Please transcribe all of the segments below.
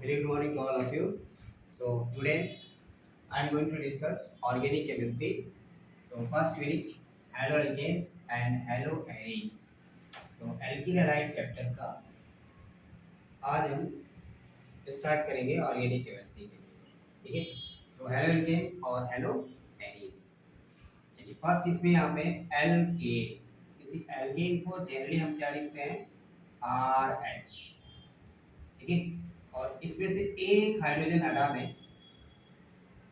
Very good morning to all of you. So today I am going to discuss organic chemistry. So first unit haloalkanes and haloarenes. So alkyl halide chapter का आज हम start करेंगे organic chemistry के लिए, ठीक है। तो haloalkanes और haloarenes, चलिए फर्स्ट इसमें यहाँ पे एल्केन, किसी एल्केन को जनरली हम क्या लिखते हैं, RH, ठीक है। और इसमें से एक हाइड्रोजन हटा दें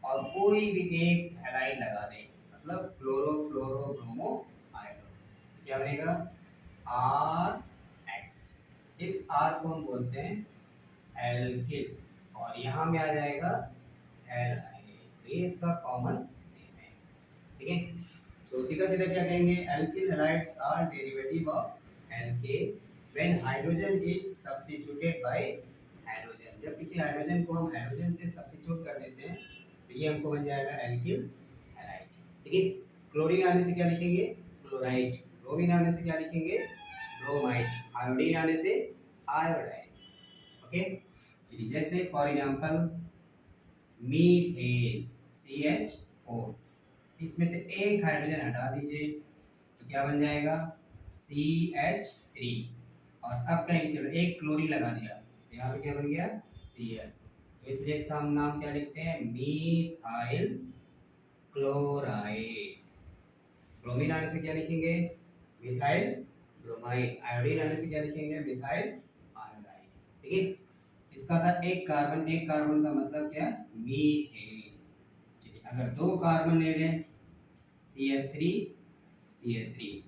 और कोई भी एक हैलाइड लगा दें, मतलब क्लोरो फ्लोरो ब्रोमो आयोडो, क्या बनेगा, RX। इस R को हम बोलते हैं एल्किल और यहाँ में आ जाएगा हैलाइड। ये इसका कॉमन नेम है, ठीक है। सो सीधा सीधा क्या कहेंगे, alkyl halides are derivative of alkane when hydrogen is substituted by hydrogen. जब किसी हाइड्रोजन को हम हाइड्रोजन से सब्स्टिट्यूट कर देते हैं तो ये हमको बन जाएगा एल्किल हैलाइड, ठीक है। क्लोरीन आने से क्या लिखेंगे, क्लोराइड। ब्रोमीन आने से क्या लिखेंगे, ब्रोमाइड। आयोडीन आने से आयोडाइड, ओके। जैसे फॉर एग्जांपल मीथेन CH4, इसमें से एक हाइड्रोजन हटा दीजिए तो क्या बन जाएगा, CH3। और अब कहेंगे चलो एक क्लोरीन लगा दिया तो यहाँ पे क्या बन गया, Cl। तो इसलिए इसका हम नाम क्या लिखते हैं, मीथाइल क्लोराइड। ब्रोमीन आने से क्या लिखेंगे, मिथाइल ब्रोमाइड। आयोडीन आने से क्या लिखेंगे, मिथाइल आयोडाइड, ठीक है। इसका था एक कार्बन का मतलब क्या, मीथेन। चलिए अगर दो कार्बन ले लें CH3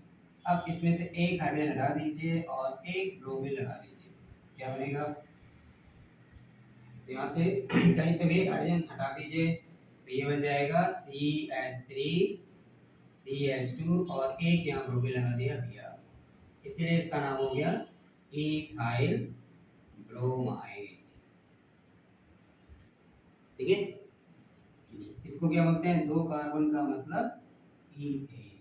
अब इसमें से एक हाइड्रोजन हटा दीजिए और एक ब्रोमीन लगा दीजिए, क्या बनेगा, यहाँ से कहीं से भी एक हाइड्रोजन हटा दीजिए तो ये बन जाएगा CH3CH2 और एक यहाँ ब्रोमीन लगा दिया भैया, इसीलिए इसका नाम हो गया इथाइल ब्रोमाइड, ठीक है। इसको क्या बोलते हैं, दो कार्बन का मतलब इथेन।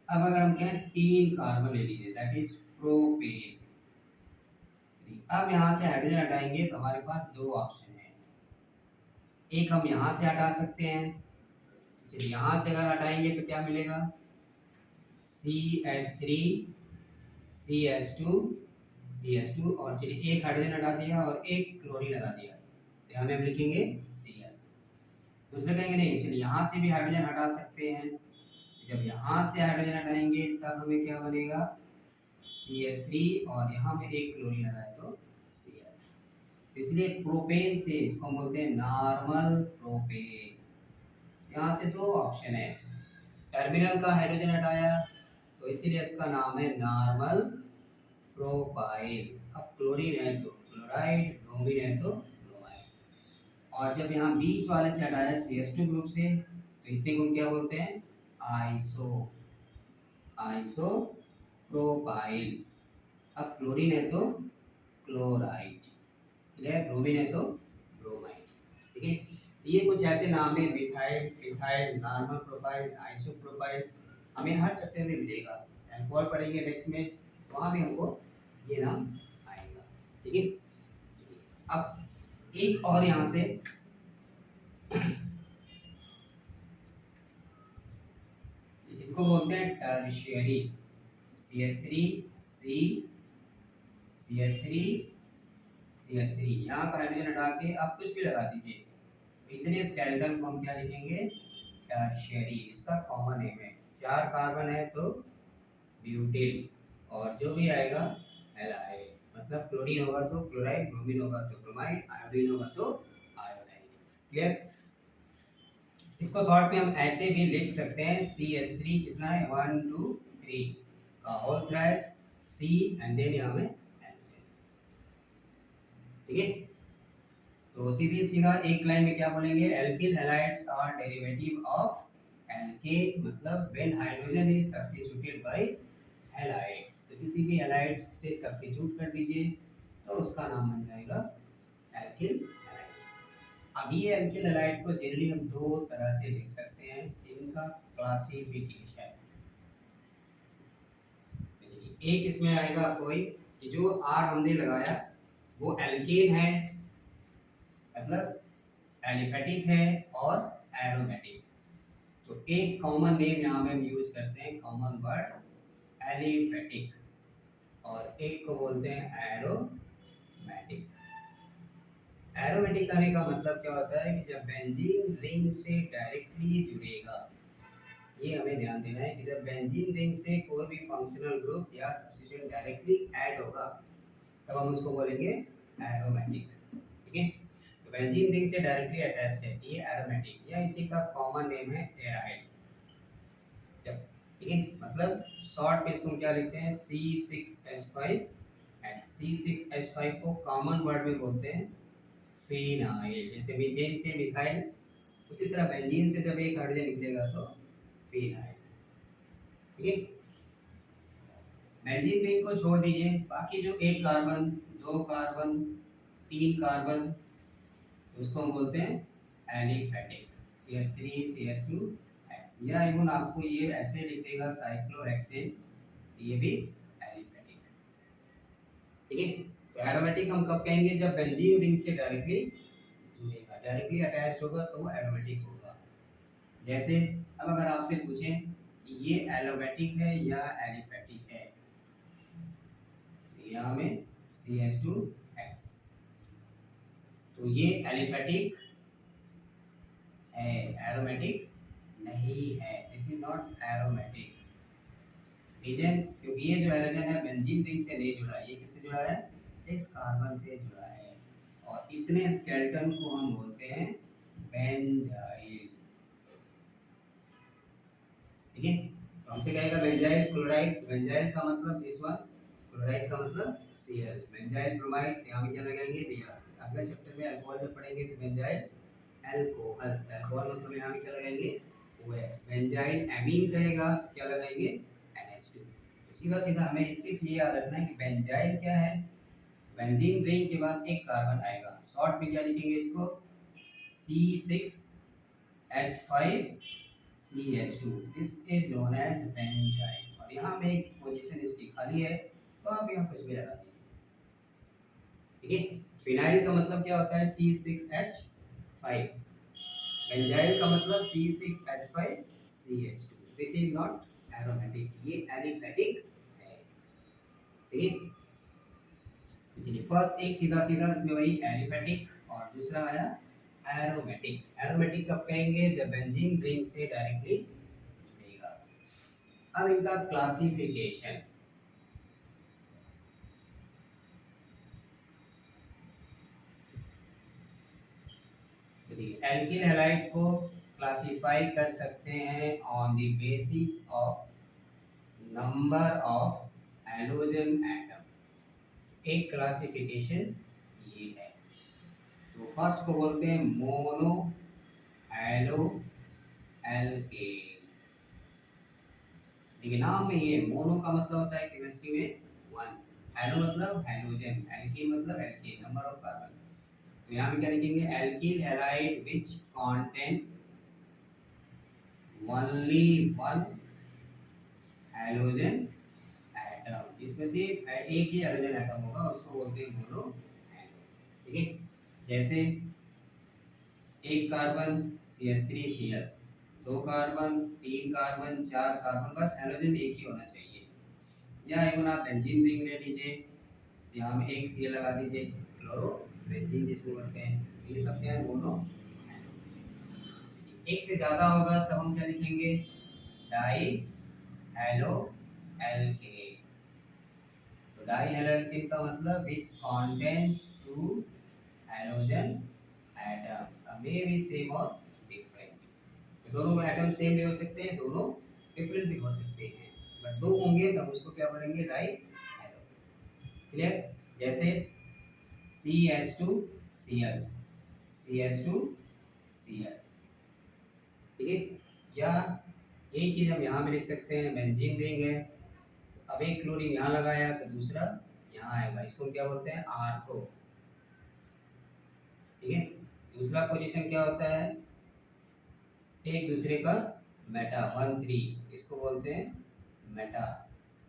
अब अगर हम कहें तीन कार्बन ले लीजिए, दैट इज प्रोपेन। अब यहाँ से हाइड्रोजन हटाएंगे तो हमारे पास दो ऑप्शन है, एक हम यहाँ से हटा सकते हैं, चलिए यहाँ से अगर हटाएंगे तो क्या मिलेगा, CH3CH2 और चलिए एक हाइड्रोजन हटा दिया और एक क्लोरीन लगा दिया तो यहाँ में हम लिखेंगे Cl। दूसरे कहेंगे नहीं, चलिए यहाँ से भी हाइड्रोजन हटा सकते हैं, जब यहाँ से हाइड्रोजन हटाएंगे तब हमें क्या बनेगा, CH3 और यहाँ में एक क्लोरीन लगाए तो Cl। तो इसलिए प्रोपेन से इसको हम बोलते हैं नॉर्मल प्रोपेन। यहाँ से दो ऑप्शन है, टर्मिनल का हाइड्रोजन हटाया तो इसीलिए इसका नाम है नॉर्मल प्रोपाइल। अब क्लोरीन है तो क्लोराइड, ब्रोमीन है तो ब्रोमाइड। और जब यहाँ बीच वाले से हटाया CH2 ग्रुप से तो इतने को क्या बोलते हैं, आइसोप्रोपाइल। अब क्लोरीन है तो क्लोराइड, ब्रोमीन है तो ब्रोमाइड, ठीक है। ये कुछ ऐसे नाम है, methyl, ethyl, normal propyl, isopropyl, हमें हर चैप्टर में मिलेगा। अल्कोहल पढ़ेंगे नेक्स्ट में, वहाँ भी हमको ये नाम आएगा, ठीक है। अब एक और यहाँ से इसको बोलते हैं टर्शियरी, CH3 यहाँ पर हाइड्रोजन हटा के आप कुछ भी लगा दीजिए, इतने स्केलेटन को हम क्या लिखेंगे, टर्शियरी। इसका कॉमन नेम है, चार कार्बन है तो ब्यूटिल और जो भी आएगा हैलाइड, मतलब क्लोरीन होगा तो क्लोराइड, ब्रोमीन होगा तो ब्रोमाइड, आयोडीन होगा तो आयोडाइड, क्लियर। इसको शॉर्ट में हम ऐसे भी लिख सकते हैं, CH3 कितना है, 1 2 3 का whole thrice C and then यहाँ में हाइड्रोजन, ठीक है। तो सीधी सीधा एक लाइन में क्या बोलेंगे, alkyl halides are derivative of alkane, मतलब when hydrogen is substituted by halides. तो किसी भी हैलाइड से सब्स्टिट्यूट कर दीजिए तो उसका नाम बन जाएगा एल्किल हैलाइड। अब ये एल्किल हैलाइड को जनरली हम दो तरह से लिख सकते हैं, इनका क्लासिफिकेशन। एक इसमें आएगा कोई कि जो R हमने लगाया वो एल्केन है मतलब एलिफेटिक है और एरोमेटिक। तो एक कॉमन नेम यहाँ पे हम यूज करते हैं, कॉमन वर्ड एलिफेटिक, और एक को बोलते हैं एरोमेटिक। एरोमेटिक आने का मतलब क्या होता है कि जब बेंजीन रिंग से डायरेक्टली जुड़ेगा, ये हमें ध्यान देना है कि जब बेंजीन रिंग से कोई भी फंक्शनल ग्रुप या सब्स्टिट्यूएंट डायरेक्टली ऐड होगा तब हम उसको बोलेंगे एरोमेटिक। ठीक है, तो बेंजीन रिंग से डायरेक्टली अटैच्ड है ये एरोमेटिक, या इसी का कॉमन नेम है एराइड। जब ठीक है, मतलब शॉर्ट में इसको हम क्या लिखते हैं C6H5, एंड C6H5 को कॉमन वर्ड में बोलते हैं फिनाइल। जैसे मीथेन से मिथाइल, उसी तरह बेंजीन से जब एक हाइड्रोजन निकलेगा तो फिनाइल। ठीक है, बेंजीन रिंग को छोड़ दीजिए, बाकी जो एक कार्बन, दो कार्बन, तीन कार्बन, तो उसको हम बोलते हैं एलिफेटिक, CH3 CH2 X, या इवन आपको ये ऐसे लिख देगा साइक्लोहेक्सेन, ये भी एलिफेटिक। ठीक है, तो एरोमेटिक हम कब कहेंगे, जब बेंजीन रिंग से डायरेक्टली जुड़ेगा, डायरेक्टली अटैच्ड होगा तो वो एरोमेटिक होगा। जैसे अब अगर आपसे पूछें कि ये एरोमेटिक है या एलिफेटिक है, यहाँ में CH2X, तो ये एलिफेटिक है, एरोमेटिक नहीं है, this is not aromatic. Reason, क्योंकि ये जो हाइड्रोजन है बेंजीन रिंग से नहीं जुड़ा, ये किससे जुड़ा है, इस कार्बन से जुड़ा है, और इतने स्केलेटन को हम बोलते हैं बेंजाइल। ठीक है, तो हमसे कहेगा बेंजाइल क्लोराइड, बेंजाइल का मतलब दिस वन, क्लोराइड का मतलब Cl, बेंजाइल ब्रोमाइड, यहाँ भी क्या लगाएंगे Br। अगले चैप्टर में अल्कोहल में पढ़ेंगे तो बेंजाइल अल्कोहल, अल्कोहल मतलब यहाँ भी क्या लगाएंगे OH। बेंजाइल एमीन कहेगा तो क्या लगाएंगे NH2। तो सीधा सीधा हमें सिर्फ ये याद रखना है कि बेंजाइल क्या है, बेंजीन रिंग के बाद एक कार्बन आएगा, शॉर्ट में क्या लिखेंगे इसको C6H5CH2, this is known as benzyl, और यहाँ में एक पोजीशन इसकी खाली है तो आप यहाँ कुछ भी लगा दीजिए। ठीक है, फिनाइल का मतलब क्या होता है C6H5, बेंजाइल का मतलब C6H5CH2, this is not aromatic, ये एलिफेटिक है। ठीक है, चलिए फर्स्ट एक सीधा सीधा इसमें वही एलिफेटिक, और दूसरा आया एरोमेटिक। एरोमेटिक कब कहेंगे, जब बेंजीन रिंग से डायरेक्टली जुड़ेगा। अब इनका क्लासिफिकेशन, एल्किल हैलाइड को क्लासिफाई कर सकते हैं on the basis of number of halogen atom. एक क्लासिफिकेशन ये है, तो फर्स्ट को बोलते हैं मोनो हैलो एल्केन। देखिए नाम में ये मोनो का मतलब होता है केमिस्ट्री में वन, हैलो मतलब हैलोजन, एल्केन मतलब एल्केन, नंबर ऑफ कार्बन। तो यहाँ पे क्या लिखेंगे, alkyl halide which contain only one halogen atom, इसमें सिर्फ एक ही हाइड्रोजन एटम होगा, उसको बोलते हैं मोनो हैलो। ठीक है, जैसे एक कार्बन CH3Cl, दो कार्बन, तीन कार्बन, चार कार्बन, बस हैलोजन एक ही होना चाहिए। या इवन आप बेंजीन रिंग ले लीजिए, यहाँ में एक Cl लगा दीजिए, क्लोरो बेंजीन जिसको बोलते हैं, ये सब क्या है मोनो हैलो। एक से ज्यादा होगा तब हम क्या लिखेंगे, डाई हैलो एल्केन। तो डाई हैलो एल्केन का मतलब which contains two halogen atoms, may be same और डिफरेंट। दोनों एटम सेम भी हो सकते हैं, दोनों डिफरेंट भी हो सकते हैं, बट दो होंगे तब उसको क्या बोलेंगे, डाई हैलो। क्लियर, जैसे CH2Cl, CH2Cl। ठीक है, या एक चीज हम यहाँ पे लिख सकते हैं, बेंजीन रिंग है, अब एक क्लोरीन यहाँ लगाया तो दूसरा यहाँ आएगा, इसको क्या बोलते हैं आर्थो। ठीक है, दूसरा पोजीशन क्या होता है, एक दूसरे का मेटा 1 3, इसको बोलते हैं मेटा।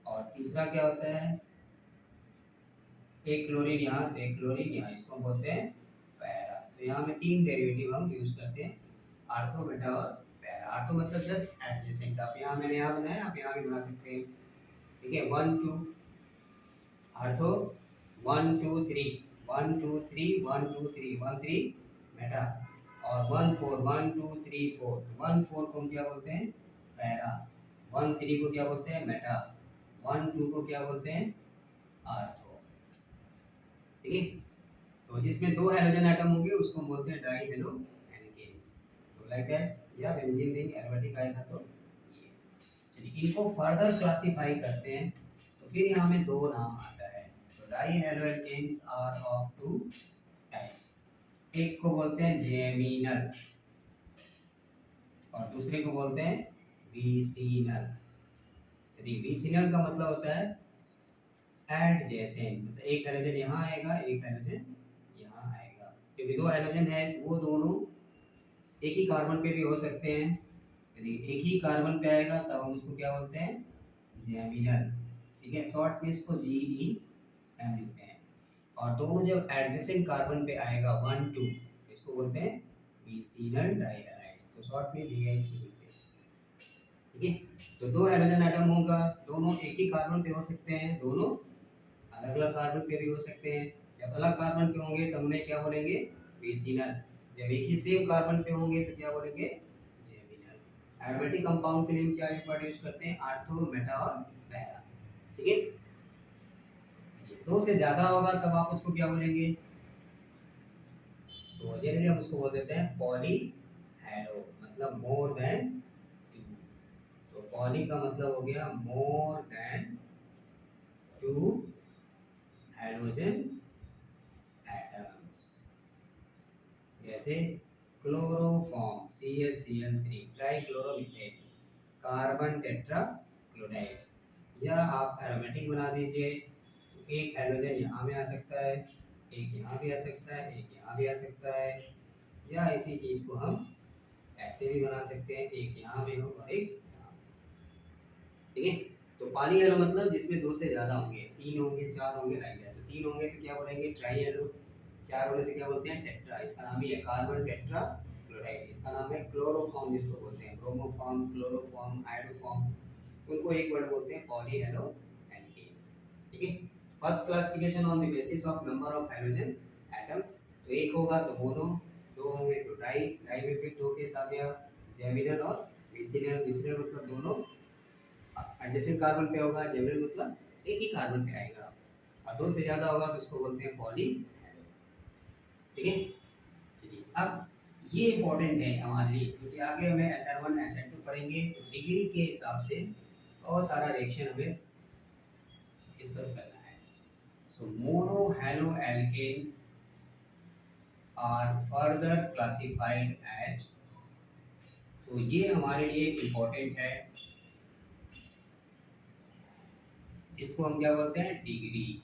और तीसरा क्या होता है, एक क्लोरीन यहाँ तो एक क्लोरीन यहाँ, इसको बोलते हैं पैरा। तो तो यहाँ में 3 डेरिवेटिव हम यूज करते हैं, आर्थो, मेटा और पैरा। आर्थो मतलब जस्ट एडजेसेंट, आप यहाँ मैंने यहाँ बनाया, आप यहाँ भी बना सकते हैं। ठीक है, 1 2 आर्थो, 1 2 3 1 2 3 1 2 3 1 3 मेटा, और 1 4 1 2 3 4 1 4 को हम क्या बोलते हैं, पैरा। 1 3 को क्या बोलते हैं, मेटा। 1 2 को क्या बोलते हैं, आर्थो। ठीक है, तो जिसमें 2 हैलोजन एटम होंगे उसको हम बोलते हैं डाई हेलो एल्केन्स। तो लाइक दैट, या बेंजीन रिंग एरोमेटिक आएगा तो ये। चलिए इनको फर्दर क्लासिफाई करते हैं, तो फिर यहाँ में 2 नाम आता है। तो di halo alkanes are of 2 types. एक को बोलते हैं जेमिनल और दूसरे को बोलते हैं विसिनल। विसिनल का मतलब होता है एडजेसेंट, मतलब एक हैलोजन यहाँ आएगा, एक हैलोजन यहाँ आएगा। क्योंकि 2 हैलोजन है तो वो दोनों एक ही कार्बन पे भी हो सकते हैं। यदि एक ही कार्बन पे आएगा तब हम उसको क्या बोलते हैं, जेमिनल। ठीक है, शॉर्ट में इसको GEM लिखते हैं। और दोनों जब एडजेसेंट कार्बन पे आएगा 1 2, इसको बोलते हैं विसिनल डाइहैलाइड, तो शॉर्ट में VIC लिखते हैं। ठीक है, तो 2 हाइड्रोजन एटम होगा, दोनों एक ही कार्बन पे हो सकते हैं, दोनों अलग अलग कार्बन पे भी हो सकते हैं। जब अलग कार्बन पे होंगे तो उन्हें क्या बोलेंगे, विसिनल। जब एक ही सेम कार्बन पे होंगे तो क्या बोलेंगे, जेमिनल। एरोमेटिक कंपाउंड के लिए हम क्या वर्ड यूज करते हैं, आर्थो, मेटा और पैरा। ठीक है, 2 से ज्यादा होगा तब आप उसको क्या बोलेंगे, तो जनरली हम उसको बोल देते हैं पॉली हैलो, मतलब मोर देन 2। तो पॉली का मतलब हो गया मोर देन 2 हाइड्रोजन एटम्स। जैसे क्लोरोफॉर्म CH3 ट्राइक्लोरोमीथेन, कार्बन टेट्राक्लोराइड, या आप एरोमेटिक बना दीजिए। एक हाइड्रोजन यहाँ में आ सकता है, एक यहाँ भी आ सकता है, एक यहाँ भी आ सकता है, या इसी चीज को हम ऐसे भी बना सकते हैं, एक यहाँ में हो और एक यहाँ। ठीक है, तो पॉली हैलो मतलब जिसमें 2 से ज्यादा होंगे, 3 होंगे, 4 होंगे, लाइक दैट। तो 3 होंगे तो क्या बोलेंगे, ट्राई हैलो। 4 होने से क्या बोलते हैं, टेट्रा, इसका नाम ही है कार्बन टेट्रा क्लोराइड। इसका नाम है क्लोरोफॉर्म, जिसको बोलते हैं ब्रोमोफॉर्म, क्लोरोफॉर्म, आयोडोफॉर्म। तो उनको एक वर्ड बोलते हैं पॉली हैलो एल्केन। ठीक है, first classification on the basis of number of hydrogen atoms. तो एक होगा तो मोनो, 2 होंगे तो डाई, डाई में फिर 2 के साथ या जेमिनल और विसिनल। विसिनल मतलब दोनों एडजेसेंट कार्बन पे होगा, जेमिनल मतलब एक ही कार्बन पे आएगा, और 2 से ज्यादा होगा तो उसको बोलते हैं पॉली हैलो। ठीक है, चलिए अब ये इंपॉर्टेंट है हमारे लिए, क्योंकि आगे हमें SN1 SN2 पढ़ेंगे, तो डिग्री के हिसाब से बहुत सारा रिएक्शन हमें डिस्कस करना है। So mono halo alkane are further classified as, तो ये हमारे लिए इंपॉर्टेंट है, इसको हम क्या बोलते हैं, डिग्री।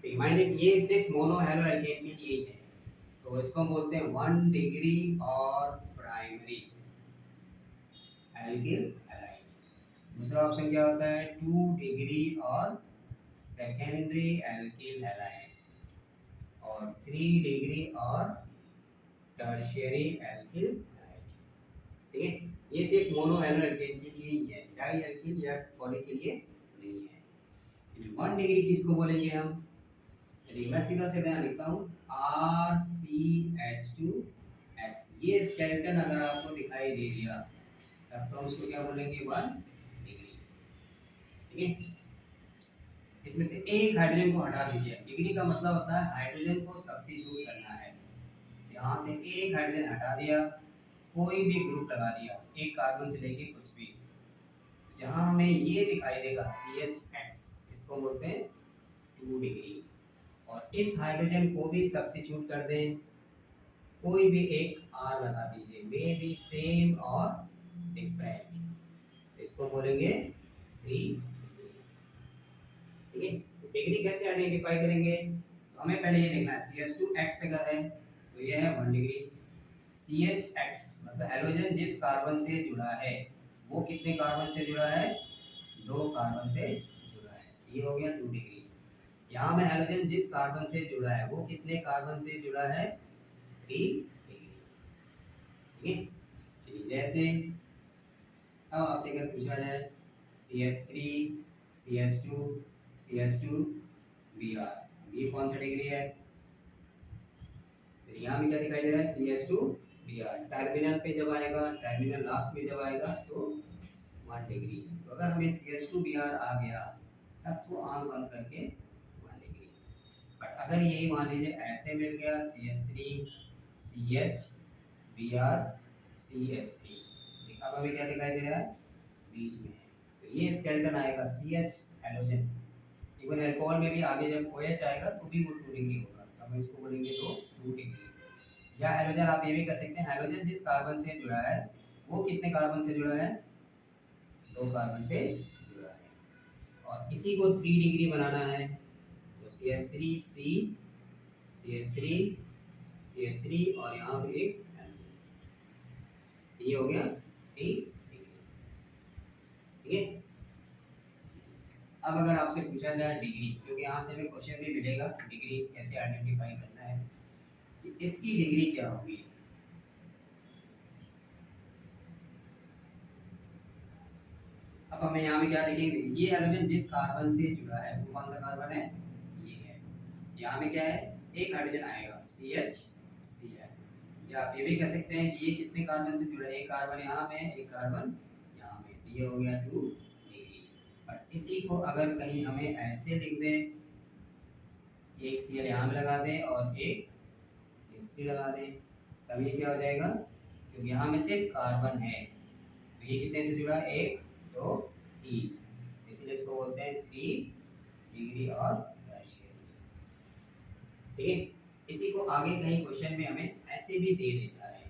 रिमाइंडेड, ये सिर्फ मोनो हैलो एल्केन के लिए है, तो इसको हम बोलते हैं 1 डिग्री और प्राइमरी एल्किल हैलाइड। दूसरा ऑप्शन क्या होता है, 2 डिग्री और सेकेंडरी एल्किल हैलाइड, और 3 डिग्री और टर्शियरी एल्किल हैलाइड। ठीक है, ये सिर्फ मोनो हैलो एल्केन के लिए ही है, डाई एल्किल या पॉली के लिए नहीं है। 1 डिग्री किसको बोलेंगे हम, चलिए मैं सीधा सीधा लिखता हूँ, RCH2X। ये स्केलेटन अगर आपको दिखाई दे दिया तब तो हम उसको क्या बोलेंगे, 1 डिग्री। ठीक है, इसमें से एक हाइड्रोजन को हटा दीजिए। डिग्री का मतलब होता है हाइड्रोजन को सब्स्टिट्यूट करना है। यहाँ से एक हाइड्रोजन हटा दिया, कोई भी ग्रुप लगा दिया, एक कार्बन से लेके कुछ भी, जहाँ हमें ये दिखाई देगा CHX, इसको बोलते हैं 2 डिग्री। और इस हाइड्रोजन को भी सब्स्टिट्यूट कर दें, कोई भी एक R लगा दीजिए, मे बी सेम और डिफरेंट, इसको बोलेंगे 3। ठीक है, तो डिग्री कैसे आइडेंटिफाई करेंगे, तो हमें पहले ये देखना है CH2X अगर है तो ये है 1 डिग्री। CHX मतलब हाइड्रोजन जिस कार्बन से जुड़ा है, वो कितने कार्बन से जुड़ा है, 2 कार्बन से जुड़ा है, ये हो गया 2 डिग्री। यहाँ में हैलोजन जिस कार्बन से जुड़ा है वो कितने कार्बन से जुड़ा है, 3 डिग्री। ठीक है, चलिए जैसे अब आपसे अगर पूछा जाए CH3 CH2 CH2 Br, ये कौन सा डिग्री है, तो यहाँ में क्या दिखाई दे रहा है CH2 Br। टर्मिनल पे जब आएगा, टर्मिनल लास्ट में जब आएगा तो 1 डिग्री। तो अगर हमें CH2 Br आ गया तब तो आंख बंद करके 1 डिग्री। बट अगर यही मान लीजिए ऐसे मिल गया CH3 CH Br CH3, अब हमें क्या दिखाई दे रहा है, बीच में है, तो ये स्केलेटन आएगा CH हैलोजन। इवन अल्कोहल में भी आगे जब OH आएगा तो भी वो 2 डिग्री होगा, तब हम इसको बोलेंगे तो 2 डिग्री। या हैलोजन आप ये भी कह सकते हैं, हैलोजन जिस कार्बन से जुड़ा है वो कितने कार्बन से जुड़ा है, 2 कार्बन से जुड़ा है। और इसी को 3 डिग्री बनाना है तो CH3C CH3 CH3 और यहाँ पे एक हैलोजन, ये हो गया 3 डिग्री। ठीक है, अब अगर आपसे पूछा जाए डिग्री, क्योंकि यहाँ से हमें क्वेश्चन भी मिलेगा डिग्री कैसे आइडेंटिफाई करना है, कि इसकी डिग्री क्या होगी। अब हमें यहाँ में क्या देखेंगे, ये हाइड्रोजन जिस कार्बन से जुड़ा है वो कौन सा कार्बन है, ये है। यहाँ में क्या है, एक हाइड्रोजन आएगा CH, या आप ये भी कह सकते हैं कि ये कितने कार्बन से जुड़ा है, एक कार्बन यहाँ में एक कार्बन यहाँ में, तो ये हो गया 2 डिग्री। बट इसी को अगर कहीं हमें ऐसे लिख दें, एक Cl यहाँ में लगा दें और एक CH3 लगा दें, तब ये क्या हो जाएगा, क्योंकि यहाँ में सिर्फ कार्बन है तो ये कितने से जुड़ा है, 1 2 3, इसलिए इसको बोलते हैं 3 डिग्री और टर्शियरी। ठीक है, इसी को आगे कहीं क्वेश्चन में हमें ऐसे भी दे देता है,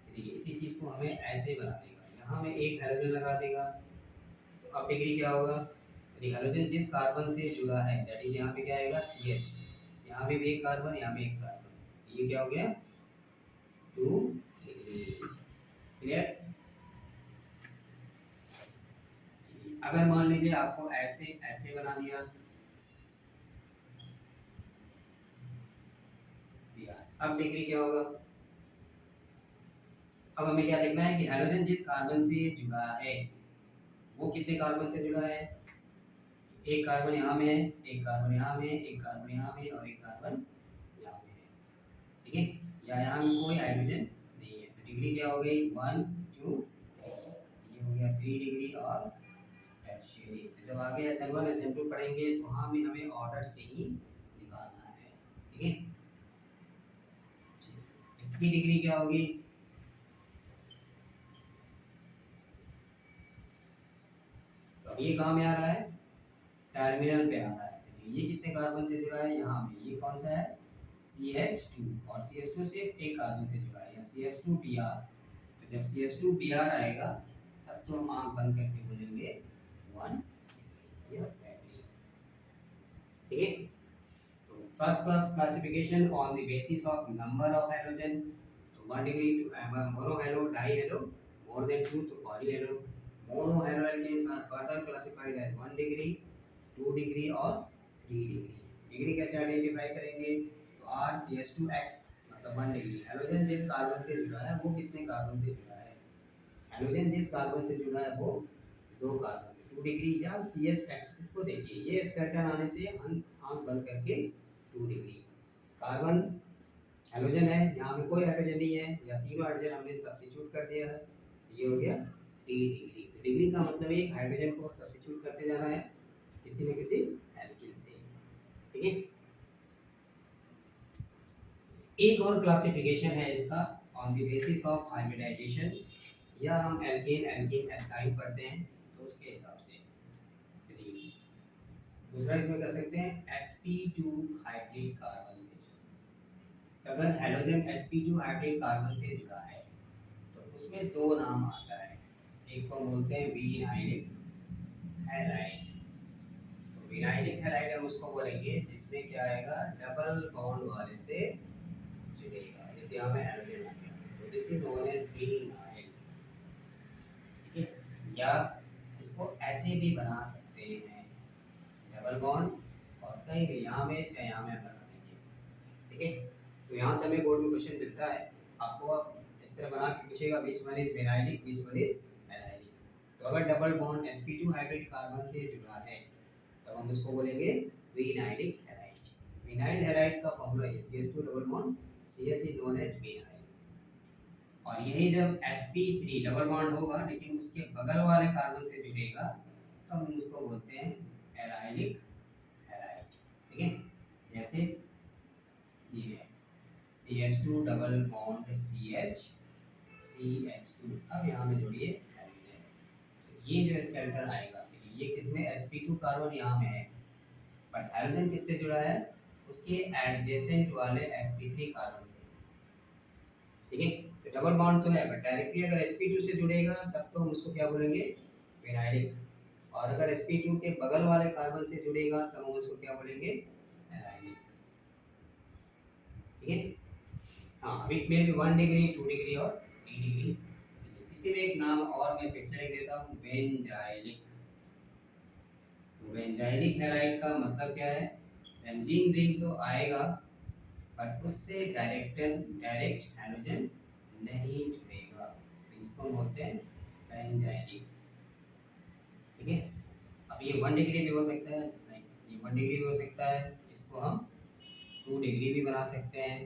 देखिए इसी चीज को हमें ऐसे बना देगा, यहाँ में एक हाइड्रोजन लगा देगा तो अब डिग्री क्या होगा, हाइड्रोजन जिस कार्बन से जुड़ा है दैट इज यहाँ पे क्या आएगा CH, यहाँ पे भी एक कार्बन यहाँ पे एक कार्बन, ये क्या हो गया 2 डिग्री। क्लियर, अगर मान लीजिए आपको ऐसे ऐसे बना दिया, अब डिग्री क्या होगा, अब हमें क्या देखना है कि हाइड्रोजन जिस कार्बन से जुड़ा है वो कितने कार्बन से जुड़ा है, एक कार्बन यहाँ में है, एक कार्बन यहाँ में, एक कार्बन यहाँ में और एक कार्बन यहाँ में है। ठीक है, या यहाँ में कोई हाइड्रोजन नहीं है, तो डिग्री क्या हो गई 1 2 3, ये हो गया 3 डिग्री और टर्शियरी। तो जब आगे SN1 SN2 पढ़ेंगे तो हमें ऑर्डर से ही निकालना है। ठीक है, इसकी डिग्री क्या होगी, तो अब ये कहाँ में आ रहा है, टर्मिनल पे आ रहा है, तो ये कितने कार्बन से जुड़ा है, यहाँ पे ये कौन सा है CH2, और CH2 सिर्फ एक कार्बन से जुड़ा है, या CH2Br। तो जब CH2Br आएगा तब तो हम आंख बंद करके बोलेंगे 1 डिग्री। ठीक है, तो first classification on the basis of number of hydrogen, तो 1 degree to mono halo di halo, more than 2 तो poly halo. Mono halo alkanes are further classified as 1 degree 2 degree और 3 डिग्री। डिग्री कैसे identify करेंगे, तो RCH2X मतलब 1 degree, hydrogen जिस carbon से जुड़ा है वो कितने कार्बन से जुड़ा है, हाइड्रोजन जिस कार्बन से जुड़ा है वो 2 कार्बन, 2 डिग्री, या CHX, इसको देखिए ये स्केलेटन आने से आंख बंद करके 2 डिग्री। कार्बन हाइड्रोजन है, यहाँ पे कोई हाइड्रोजन नहीं है, या तीनों हाइड्रोजन हमने सब्स्टिट्यूट कर दिया है, ये हो गया 3 डिग्री। तो डिग्री का मतलब एक हाइड्रोजन को सब्स्टिट्यूट करते जाना है किसी न किसी एल्किल से। ठीक है, एक और क्लासिफिकेशन है इसका on the basis of hybridisation, या हम एल्केन एल्कीन एल्काइन पढ़ते हैं तो उसके हिसाब से। दूसरा इसमें कर सकते हैं sp2 हाइब्रिड कार्बन से, तो अगर हाइड्रोजन sp2 हाइब्रिड कार्बन से जुड़ा है तो उसमें 2 नाम आता है, एक को बोलते हैं विनाइलिक हैलाइड, तो विनाइलिक हैलाइड हम उसको बोलेंगे जिसमें क्या आएगा, डबल बॉन्ड वाले से जुड़ेगा, जैसे यहाँ में हाइड्रोजन आ गया, तो this is known as vinyl. ठीक है, या इसको ऐसे भी बना सकते हैं, डबल बॉन्ड और कहीं भी यहाँ में चाहे यहाँ में आप लगा दीजिए। ठीक है, तो यहाँ से हमें बोर्ड में क्वेश्चन मिलता है, आपको इस तरह बना के पूछेगा which one is vinylic, which one is allylic. तो अगर double bond sp2 hybrid carbon से जुड़ा है तब हम इसको बोलेंगे विनाइलिक हैलाइड। विनाइल हैलाइड का फॉर्मूला है CH2 double bond CH is known as vinyl. और यही जब sp3 डबल बॉन्ड होगा लेकिन उसके बगल वाले कार्बन से जुड़ेगा तो हम उसको बोलते हैं एलाइलिक हैलाइड। ठीक है, जैसे ये है CH2 double bond CH CH2, अब यहाँ में जोड़िए हाइड्रोजन, तो ये जो स्केलेटन आएगा ये किसमें sp2 कार्बन यहाँ में है बट हाइड्रोजन किससे जुड़ा है उसके एडजेसेंट वाले sp3 कार्बन से। ठीक है, तो डबल बॉन्ड तो है बट डायरेक्टली अगर sp2 से जुड़ेगा तब तो हम उसको क्या बोलेंगे विनाइलिक, और अगर sp2 के बगल वाले कार्बन से जुड़ेगा तब हम उसको क्या बोलेंगे एलाइलिक। ठीक है, हाँ इट में भी 1 डिग्री 2 डिग्री और 3 डिग्री। इसी में एक नाम और मैं फिर से लिख देता हूँ बेंजाइलिक। तो बेंजाइलिक हैलाइड का मतलब क्या है, बेंजीन रिंग तो आएगा बट उससे डायरेक्ट हाइड्रोजन नहीं जुड़ेगा, तो इसको हम बोलते हैं बेंजाइलिक। ठीक है, अब ये 1 डिग्री भी हो सकता है, नहीं ये 1 डिग्री भी हो सकता है, इसको हम 2 डिग्री भी बना सकते हैं।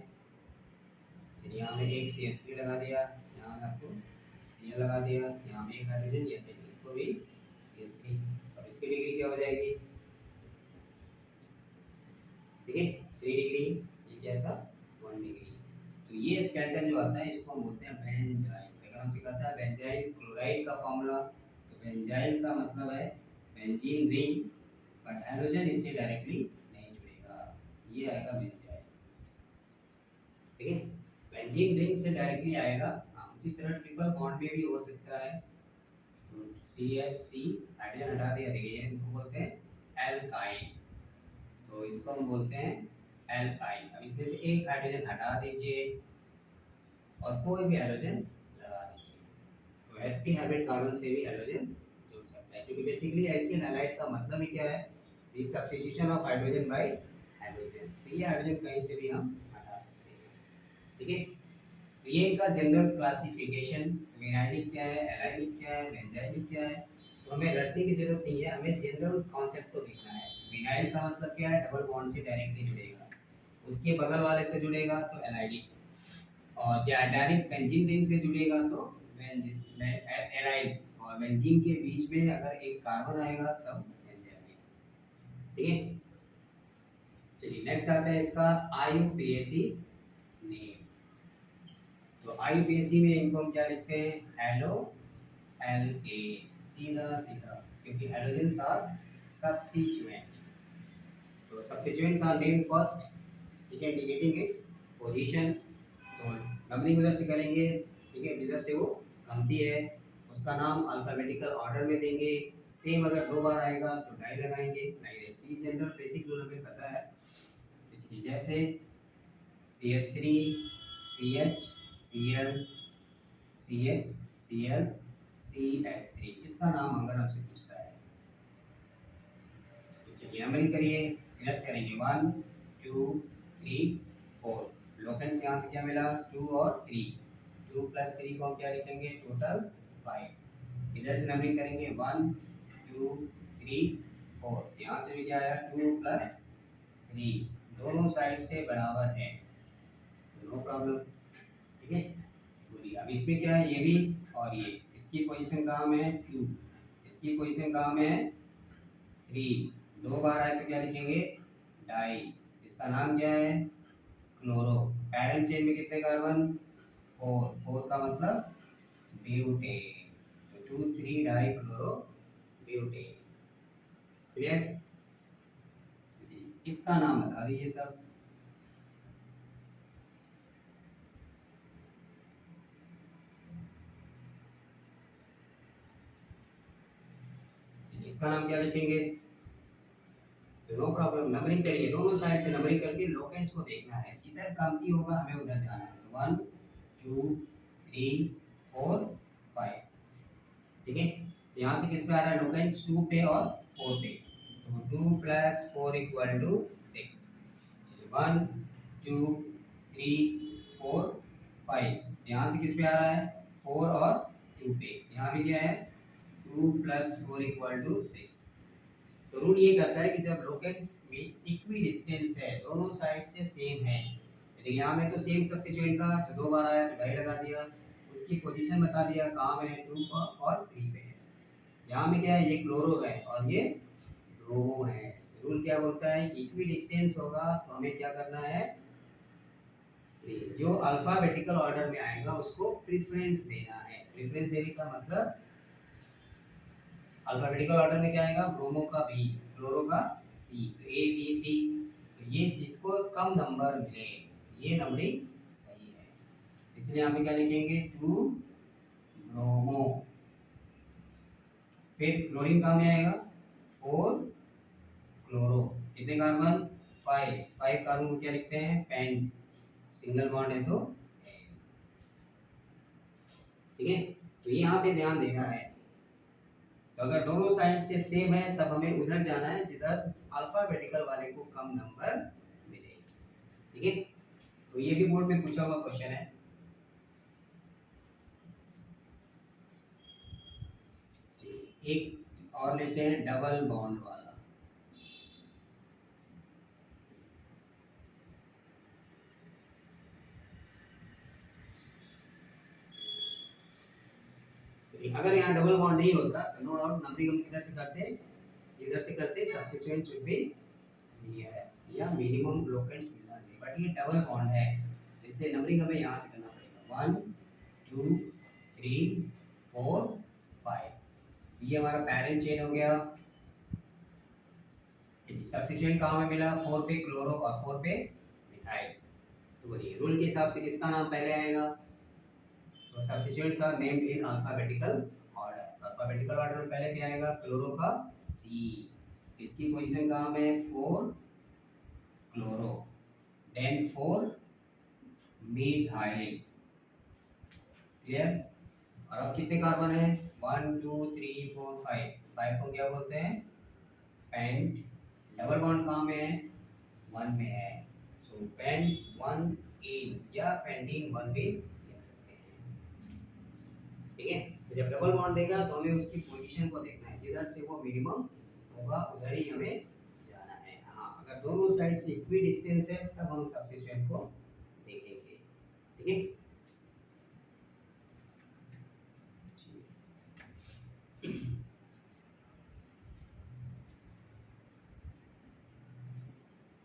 चलिए यहाँ में एक CH3 लगा दिया, यहाँ में आपको Cl लगा दिया, यहाँ में एक हाइड्रोजन, या चलिए इसको भी CH3, और इसकी डिग्री क्या हो जाएगी, ठीक है 3 डिग्री, ये क्या था 1 डिग्री। तो ये स्केलेटन जो आता है इसको हम बोलते हैं बेंजाइल। अगर हम सिखाता है बेंजाइल क्लोराइड का फॉर्मूला, तो बेंजाइल का मतलब है बेंजीन रिंग बट हाइड्रोजन इससे डायरेक्टली नहीं जुड़ेगा, ये आएगा बेंजाइल। ठीक है, बेंजीन रिंग से डायरेक्टली आएगा। हाँ, उसी तरह ट्रिपल बॉन्ड में भी हो सकता है, तो CH3 हाइड्रोजन हटा दिया, देखिए इनको बोलते हैं एल्काइल, तो इसको हम बोलते हैं एल्काइल। अब इसमें से एक हाइड्रोजन हटा दीजिए और कोई भी हाइड्रोजन लगा दीजिए, तो sp हाइब्रिड कार्बन से भी हाइड्रोजन जुड़ सकता है, क्योंकि बेसिकली एल्किल हैलाइड का मतलब ही क्या है, the substitution of hydrogen by hydrogen, तो ये हाइड्रोजन कहीं से भी हम हटा सकते हैं। ठीक है, तो ये इनका जनरल क्लासिफिकेशन, विनाइलिक क्या है, एलाइलिक क्या है, बेंजाइलिक क्या है, तो हमें रटने की जरूरत नहीं है, हमें जनरल कॉन्सेप्ट को देखना है। विनाइल का मतलब क्या है, डबल बॉन्ड से डायरेक्टली जुड़ेगा, उसके बगल वाले से जुड़ेगा तो एलाइलिक, और डायरेक्ट बेंजीन रिंग से जुड़ेगा तो एलाइल, और बेंजीन के बीच में अगर एक कार्बन आएगा तब बेंजाइलिक। ठीक है, चलिए नेक्स्ट आता है इसका IUPAC नेम। तो IUPAC में इनको हम क्या लिखते हैं, हेलो एल्केन, सीधा सीधा, क्योंकि हाइड्रोजन्स आर सबस्टिट्यूएंट, तो सबस्टिट्यूएंट्स आर नेम्ड फर्स्ट, ठीक है, इंडिकेटिंग इट्स पोजीशन। तो नंबरिंग उधर से करेंगे, ठीक है, जिधर से वो कमती है उसका नाम अल्फाबेटिकल ऑर्डर में देंगे। सेम अगर 2 बार आएगा तो डाई लगाएंगे, डाई रहती है, जनरल बेसिक रूल हमें पता है। इसकी जैसे CH3 CH Cl CH Cl CH3, इसका नाम अगर हमसे पूछता है तो चलिए नंबरिंग करिए, इधर से करेंगे 1 2 3 4, लोकेंस यहाँ से क्या मिला 2 और 3, 2 + 3 को हम क्या लिखेंगे टोटल 5, इधर से नंबरिंग करेंगे 1 2 3 4, यहाँ से भी क्या आया 2 + 3, दोनों साइड से बराबर है तो नो प्रॉब्लम। ठीक है, बोलिए अब इसमें क्या है, ये भी और ये, इसकी पोजीशन कहाँ में है 2, इसकी पोजीशन कहाँ में है 3, 2 बार आए तो क्या लिखेंगे डाई, इसका नाम क्या है क्लोरो, पैरेंट चेन में कितने कार्बन 4, 4 का मतलब ब्यूटेन, तो 2 3 डाई क्लोरो ब्यूटेन। क्लियर, इसका नाम बता दीजिए तब। इसका नाम क्या लिखेंगे, तो नो प्रॉब्लम, नंबरिंग करिए, दोनों साइड से नंबरिंग करके लोकेंट्स को देखना है, जिधर कमती होगा हमें उधर जाना है, तो 1 2 3 4 5। ठीक है, यहाँ से किस पे आ रहा है लोकेंट्स 2 पे और 4 पे, तो 2 + 4 = 6। 1 2 3 4 5। यहाँ से किस पे आ रहा है 4 और 2 पे। यहाँ भी क्या है 2 + 4 = 6। तो रूल ये कहता है कि जब लोकेट्स में इक्वी डिस्टेंस है, दोनों साइड से सेम है, लेकिन यहाँ में तो सेम सब्स्टिट्यूएंट का तो 2 बार आया तो डाई लगा दिया, उसकी पोजीशन बता दिया कहाँ में है 2 और 3 पे है। यहाँ में क्या है ये क्लोरो है और ये ब्रोमो है। रूल क्या बोलता है कि इक्वी डिस्टेंस होगा तो हमें क्या करना है, जो अल्फाबेटिकल ऑर्डर में आएगा उसको प्रेफरेंस देना है। प्रेफरेंस देने का मतलब अल्फाबेटिकल ऑर्डर में क्या आएगा ब्रोमो का बी, क्लोरो का सी, तो ए बी सी। तो ये जिसको कम नंबर मिले ये नंबरिंग सही है, इसलिए हम क्या लिखेंगे 2 ब्रोमो। फिर क्लोरीन कहाँ में आएगा 4 क्लोरो। कितने कार्बन 5, 5 कार्बन को क्या लिखते हैं पेंट, सिंगल बॉन्ड है तो ठीक है। तो यहाँ पे ध्यान देना है, तो अगर दोनों साइड से सेम है तब हमें उधर जाना है जिधर अल्फाबेटिकल वाले को कम नंबर मिले, ठीक है। तो ये भी बोर्ड में पूछा हुआ क्वेश्चन है। एक और लेते हैं डबल बॉन्ड वाला। अगर यहाँ डबल बॉन्ड नहीं होता तो नो डाउट नंबरिंग हम किधर से करते, जिधर से करते सब्स्टिट्यूएंट शुड बी हियर या मिनिमम लोकेट्स मिलना चाहिए, बट ये डबल बॉन्ड है इसलिए नंबरिंग हमें यहाँ से करना पड़ेगा 1 2 3 4 5। ये हमारा पेरेंट चेन हो गया। सब्स्टिट्यूएंट कहाँ में मिला 4 पे क्लोरो और 4 पे मिथाइल। तो बोलिए रूल के हिसाब से किसका नाम पहले आएगा, तो substituents are named in alphabetical order. Alphabetical order में पहले क्या आएगा क्लोरो का सी, इसकी पोजीशन कहाँ में 4 क्लोरो देन 4 मिथाइल, क्लियर। और अब कितने कार्बन है 1 2 3 4 5, 5 को क्या बोलते हैं पेंट। डबल बॉन्ड कहाँ में है 1 में है, सो पेंट 1 इन या पेंटीन 1 भी लिख सकते हैं, ठीक है। तो जब डबल बॉन्ड देगा तो हमें उसकी पोजीशन को देखना है, जिधर से वो मिनिमम होगा उधर ही हमें जाना है। हाँ अगर दोनों साइड से इक्वी डिस्टेंस है तब हम सब्स्टिट्यूएंट को देखेंगे, ठीक है।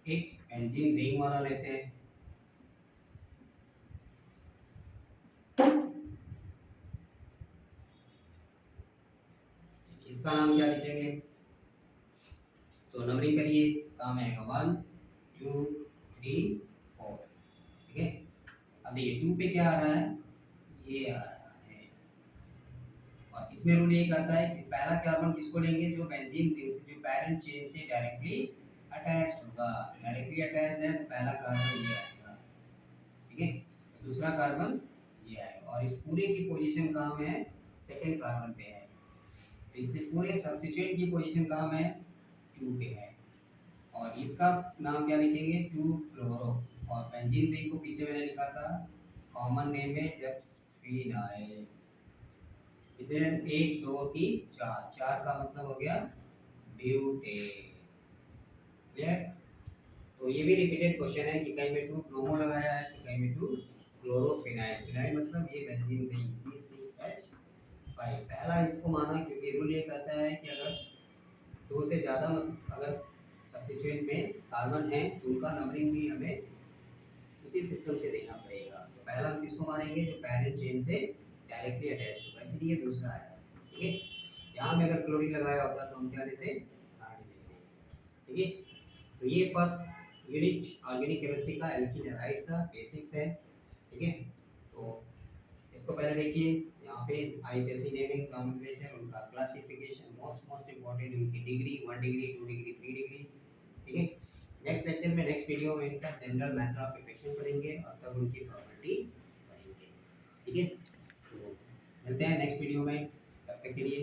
एक बेंजीन रिंग वाला लेते हैं। इसका नाम क्या लिखेंगे, तो नंबरिंग करिए काम आएगा 1 2 3 4, ठीक है। अब देखिए 2 पे क्या आ रहा है ये आ रहा है, और इसमें रूल ये कहता है कि पहला कार्बन किसको लेंगे जो बेंजीन रिंग से जो पैरेंट चेन से डायरेक्टली अटैच्ड होगा, डायरेक्टली अटैच्ड है तो पहला कार्बन ये आएगा, ठीक है। दूसरा कार्बन ये आएगा और इस पूरे की पोजीशन कहाँ में है सेकंड कार्बन पे है, तो इसलिए पूरे सब्स्टिट्यूएंट की पोजीशन कहाँ में है 2 पे है। और इसका नाम क्या लिखेंगे 2 क्लोरो, और बेंजीन रिंग को पीछे मैंने लिखा था कॉमन नेम में जब फिनाइल। कितने 1 2 3 4, 4 का मतलब हो गया ब्यूटेन, क्लियर। तो ये भी रिपीटेड क्वेश्चन है कि कहीं में 2 ब्रोमो लगाया है तो कहीं में 2 क्लोरोफिनाइल। फिनाइल मतलब ये बेंजीन रिंग C6H5। पहला इसको माना क्योंकि रूल ये कहता है कि अगर 2 से ज़्यादा मतलब अगर सब्स्टिट्यूएंट में कार्बन है तो उनका नंबरिंग भी हमें उसी सिस्टम से देना पड़ेगा। तो पहला हम किसको मानेंगे जो पैरेंट चेन से डायरेक्टली अटैच होगा, इसलिए दूसरा आया, ठीक है। यहाँ में अगर क्लोरीन लगाया होता तो हम क्या लेते थर्ड लेते, ठीक है। तो ये फर्स्ट यूनिट ऑर्गेनिक केमिस्ट्री का एल्कीन हैलाइड का बेसिक्स है, ठीक है। तो इसको पहले देखिए यहाँ पे आईपीएससी नेमिंग नॉमेनक्लेचर उनका क्लासिफिकेशन मोस्ट इंपॉर्टेंट उनकी डिग्री 1 डिग्री 2 डिग्री 3 डिग्री, ठीक है। नेक्स्ट लेक्चर में नेक्स्ट वीडियो में इनका जनरल मेथड ऑफ प्रिपरेशन पढ़ेंगे और तब उनकी प्रॉपर्टी पढ़ेंगे, ठीक है। तो मिलते हैं नेक्स्ट वीडियो में, तब तक के लिए